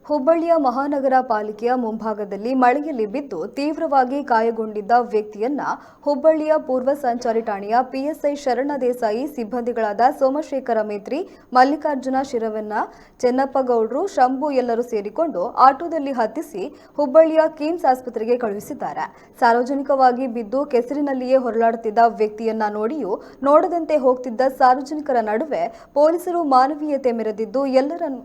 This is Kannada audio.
ಹುಬ್ಬಳ್ಳಿಯ ಮಹಾನಗರ ಪಾಲಿಕೆಯ ಮುಂಭಾಗದಲ್ಲಿ ಮಳೆಯಲ್ಲಿ ಬಿದ್ದು ತೀವ್ರವಾಗಿ ಗಾಯಗೊಂಡಿದ್ದ ವ್ಯಕ್ತಿಯನ್ನ ಹುಬ್ಬಳ್ಳಿಯ ಪೂರ್ವ ಸಂಚಾರಿ ಠಾಣೆಯ ಪಿಎಸ್ಐ ಶರಣ ದೇಸಾಯಿ ಸಿಬ್ಬಂದಿಗಳಾದ ಸೋಮಶೇಖರ ಮೇತ್ರಿ, ಮಲ್ಲಿಕಾರ್ಜುನ ಶಿರವನ್ನ, ಚೆನ್ನಪ್ಪ ಗೌಡ್ರು, ಶಂಭು ಎಲ್ಲರೂ ಸೇರಿಕೊಂಡು ಆಟೋದಲ್ಲಿ ಹತ್ತಿಸಿ ಹುಬ್ಬಳ್ಳಿಯ ಕಿಮ್ಸ್ ಆಸ್ಪತ್ರೆಗೆ ಕಳುಹಿಸಿದ್ದಾರೆ. ಸಾರ್ವಜನಿಕವಾಗಿ ಬಿದ್ದು ಕೆಸರಿನಲ್ಲಿಯೇ ಹೊರಲಾಡುತ್ತಿದ್ದ ವ್ಯಕ್ತಿಯನ್ನ ನೋಡಿಯೂ ನೋಡದಂತೆ ಹೋಗ್ತಿದ್ದ ಸಾರ್ವಜನಿಕರ ನಡುವೆ ಪೊಲೀಸರು ಮಾನವೀಯತೆ ಮೆರೆದಿದ್ದು ಎಲ್ಲರನ್ನು